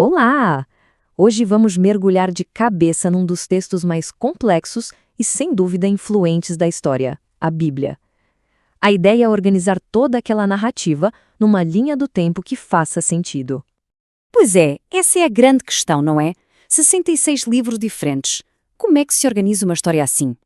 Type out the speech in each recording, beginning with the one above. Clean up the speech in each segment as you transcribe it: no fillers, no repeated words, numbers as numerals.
Olá! Hoje vamos mergulhar de cabeça num dos textos mais complexos e, sem dúvida, influentes da história, a Bíblia. A ideia é organizar toda aquela narrativa numa linha do tempo que faça sentido. Pois é, essa é a grande questão, não é? 66 livros diferentes. Como é que se organiza uma história assim?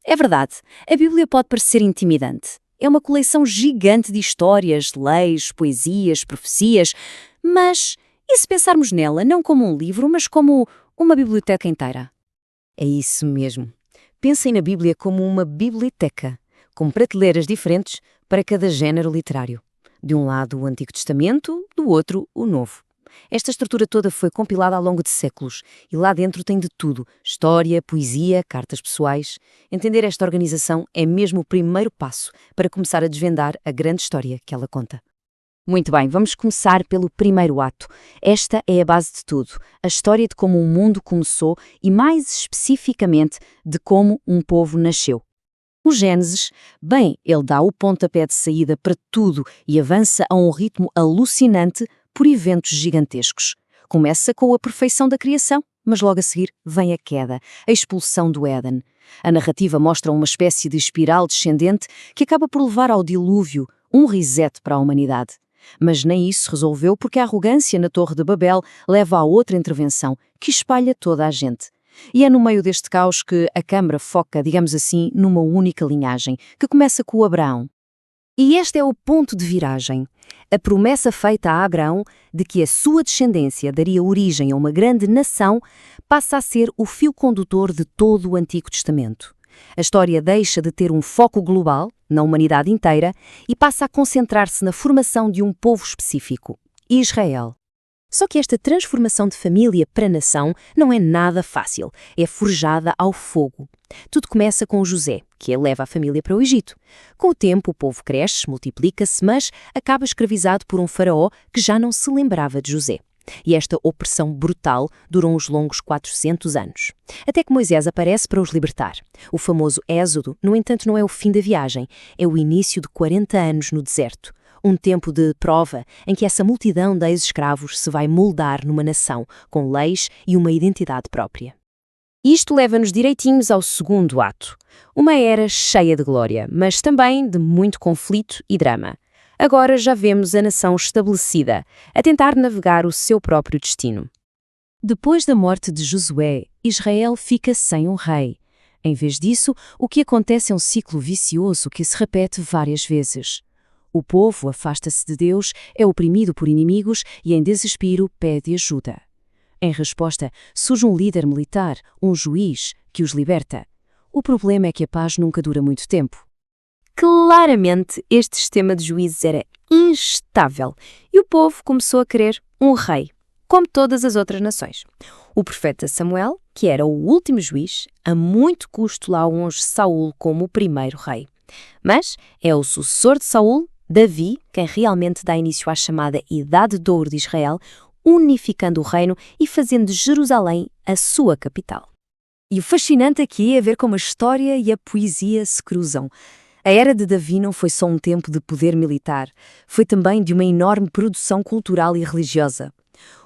É verdade, a Bíblia pode parecer intimidante. É uma coleção gigante de histórias, leis, poesias, profecias, mas e se pensarmos nela não como um livro, mas como uma biblioteca inteira? É isso mesmo. Pensem na Bíblia como uma biblioteca, com prateleiras diferentes para cada género literário. De um lado o Antigo Testamento, do outro o Novo. Esta estrutura toda foi compilada ao longo de séculos e lá dentro tem de tudo: história, poesia, cartas pessoais. Entender esta organização é mesmo o primeiro passo para começar a desvendar a grande história que ela conta. Muito bem, vamos começar pelo primeiro ato. Esta é a base de tudo, a história de como o mundo começou e, mais especificamente, de como um povo nasceu. O Gênesis, bem, ele dá o pontapé de saída para tudo e avança a um ritmo alucinante por eventos gigantescos. Começa com a perfeição da criação, mas logo a seguir vem a queda, a expulsão do Éden. A narrativa mostra uma espécie de espiral descendente que acaba por levar ao dilúvio, um reset para a humanidade. Mas nem isso resolveu porque a arrogância na Torre de Babel leva a outra intervenção, que espalha toda a gente. E é no meio deste caos que a câmara foca, digamos assim, numa única linhagem, que começa com o Abraão. E este é o ponto de viragem. A promessa feita a Abraão de que a sua descendência daria origem a uma grande nação passa a ser o fio condutor de todo o Antigo Testamento. A história deixa de ter um foco global, na humanidade inteira, e passa a concentrar-se na formação de um povo específico, Israel. Só que esta transformação de família para nação não é nada fácil, é forjada ao fogo. Tudo começa com José, que leva a família para o Egito. Com o tempo, o povo cresce, multiplica-se, mas acaba escravizado por um faraó que já não se lembrava de José. E esta opressão brutal durou uns longos 400 anos. Até que Moisés aparece para os libertar. O famoso Êxodo, no entanto, não é o fim da viagem, é o início de 40 anos no deserto. Um tempo de prova em que essa multidão de ex-escravos se vai moldar numa nação, com leis e uma identidade própria. Isto leva-nos direitinhos ao segundo ato. Uma era cheia de glória, mas também de muito conflito e drama. Agora já vemos a nação estabelecida, a tentar navegar o seu próprio destino. Depois da morte de Josué, Israel fica sem um rei. Em vez disso, o que acontece é um ciclo vicioso que se repete várias vezes. O povo afasta-se de Deus, é oprimido por inimigos e, em desespero, pede ajuda. Em resposta, surge um líder militar, um juiz, que os liberta. O problema é que a paz nunca dura muito tempo. Claramente, este sistema de juízes era instável e o povo começou a querer um rei, como todas as outras nações. O profeta Samuel, que era o último juiz, a muito custo lá unge Saul como o primeiro rei. Mas é o sucessor de Saul, Davi, quem realmente dá início à chamada Idade de Ouro de Israel, unificando o reino e fazendo de Jerusalém a sua capital. E o fascinante aqui é ver como a história e a poesia se cruzam. A era de Davi não foi só um tempo de poder militar, foi também de uma enorme produção cultural e religiosa.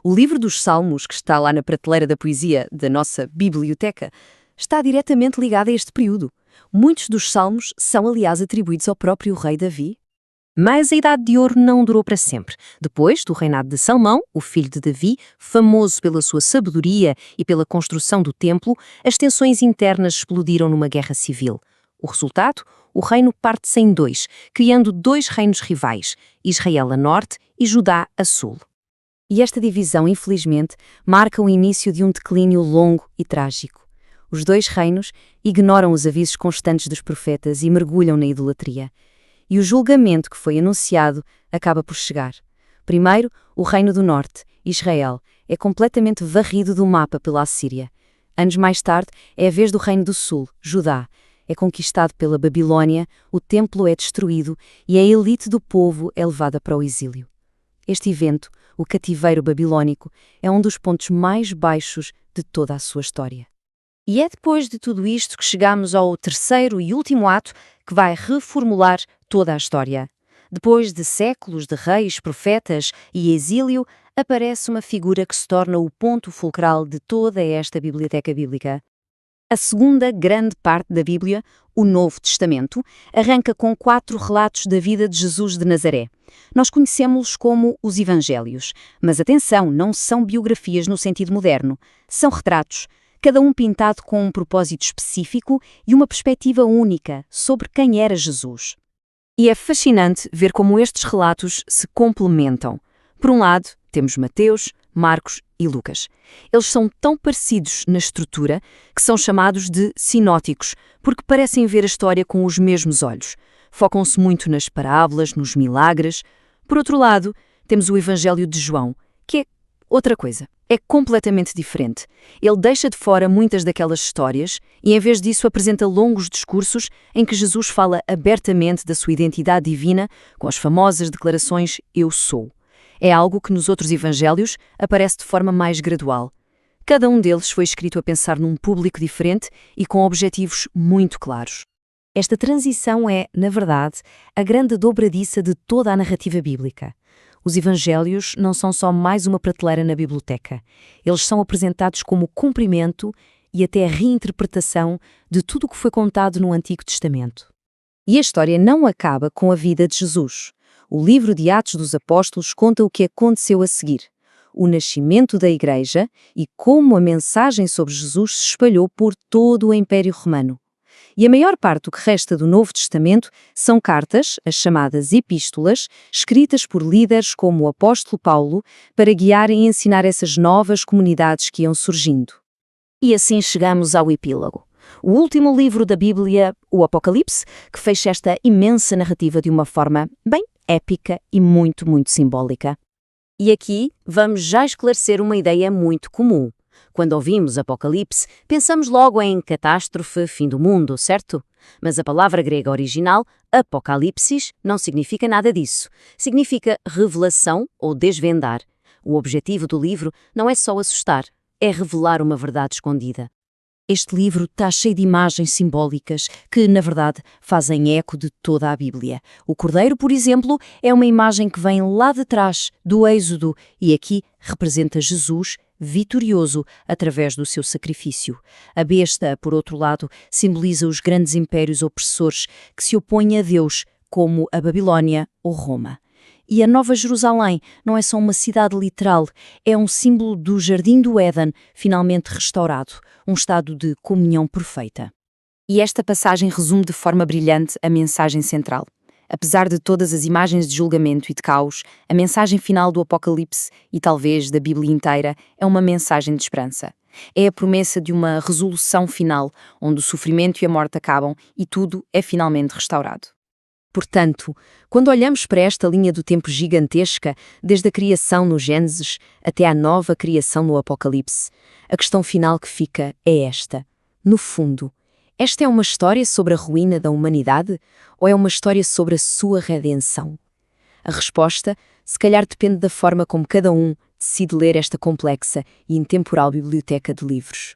O livro dos Salmos, que está lá na prateleira da poesia da nossa biblioteca, está diretamente ligado a este período. Muitos dos salmos são, aliás, atribuídos ao próprio rei Davi. Mas a Idade de Ouro não durou para sempre. Depois do reinado de Salomão, o filho de Davi, famoso pela sua sabedoria e pela construção do templo, as tensões internas explodiram numa guerra civil. O resultado? O reino parte-se em dois, criando dois reinos rivais, Israel a norte e Judá a sul. E esta divisão, infelizmente, marca o início de um declínio longo e trágico. Os dois reinos ignoram os avisos constantes dos profetas e mergulham na idolatria. E o julgamento que foi anunciado acaba por chegar. Primeiro, o Reino do Norte, Israel, é completamente varrido do mapa pela Assíria. Anos mais tarde, é a vez do Reino do Sul, Judá. É conquistado pela Babilônia, o templo é destruído e a elite do povo é levada para o exílio. Este evento, o cativeiro babilônico, é um dos pontos mais baixos de toda a sua história. E é depois de tudo isto que chegamos ao terceiro e último ato que vai reformular toda a história. Depois de séculos de reis, profetas e exílio, aparece uma figura que se torna o ponto fulcral de toda esta biblioteca bíblica. A segunda grande parte da Bíblia, o Novo Testamento, arranca com 4 relatos da vida de Jesus de Nazaré. Nós conhecemos-los como os Evangelhos, mas atenção, não são biografias no sentido moderno. São retratos, cada um pintado com um propósito específico e uma perspectiva única sobre quem era Jesus. E é fascinante ver como estes relatos se complementam. Por um lado, temos Mateus, Marcos e Lucas. Eles são tão parecidos na estrutura que são chamados de sinóticos, porque parecem ver a história com os mesmos olhos. Focam-se muito nas parábolas, nos milagres. Por outro lado, temos o Evangelho de João, que é outra coisa. É completamente diferente. Ele deixa de fora muitas daquelas histórias e, em vez disso, apresenta longos discursos em que Jesus fala abertamente da sua identidade divina com as famosas declarações "Eu sou". É algo que nos outros evangelhos aparece de forma mais gradual. Cada um deles foi escrito a pensar num público diferente e com objetivos muito claros. Esta transição é, na verdade, a grande dobradiça de toda a narrativa bíblica. Os evangelhos não são só mais uma prateleira na biblioteca. Eles são apresentados como cumprimento e até a reinterpretação de tudo o que foi contado no Antigo Testamento. E a história não acaba com a vida de Jesus. O livro de Atos dos Apóstolos conta o que aconteceu a seguir, o nascimento da Igreja e como a mensagem sobre Jesus se espalhou por todo o Império Romano. E a maior parte do que resta do Novo Testamento são cartas, as chamadas epístolas, escritas por líderes como o apóstolo Paulo, para guiar e ensinar essas novas comunidades que iam surgindo. E assim chegamos ao epílogo. O último livro da Bíblia, o Apocalipse, que fecha esta imensa narrativa de uma forma bem épica e muito, muito simbólica. E aqui vamos já esclarecer uma ideia muito comum. Quando ouvimos Apocalipse, pensamos logo em catástrofe, fim do mundo, certo? Mas a palavra grega original, apocalipsis, não significa nada disso. Significa revelação ou desvendar. O objetivo do livro não é só assustar, é revelar uma verdade escondida. Este livro está cheio de imagens simbólicas que, na verdade, fazem eco de toda a Bíblia. O cordeiro, por exemplo, é uma imagem que vem lá de trás, do Êxodo, e aqui representa Jesus vitorioso através do seu sacrifício. A besta, por outro lado, simboliza os grandes impérios opressores que se opõem a Deus, como a Babilônia ou Roma. E a Nova Jerusalém não é só uma cidade literal, é um símbolo do Jardim do Éden, finalmente restaurado, um estado de comunhão perfeita. E esta passagem resume de forma brilhante a mensagem central. Apesar de todas as imagens de julgamento e de caos, a mensagem final do Apocalipse, e talvez da Bíblia inteira, é uma mensagem de esperança. É a promessa de uma resolução final, onde o sofrimento e a morte acabam e tudo é finalmente restaurado. Portanto, quando olhamos para esta linha do tempo gigantesca, desde a criação no Gênesis até à nova criação no Apocalipse, a questão final que fica é esta. No fundo, esta é uma história sobre a ruína da humanidade ou é uma história sobre a sua redenção? A resposta, se calhar, depende da forma como cada um decide ler esta complexa e intemporal biblioteca de livros.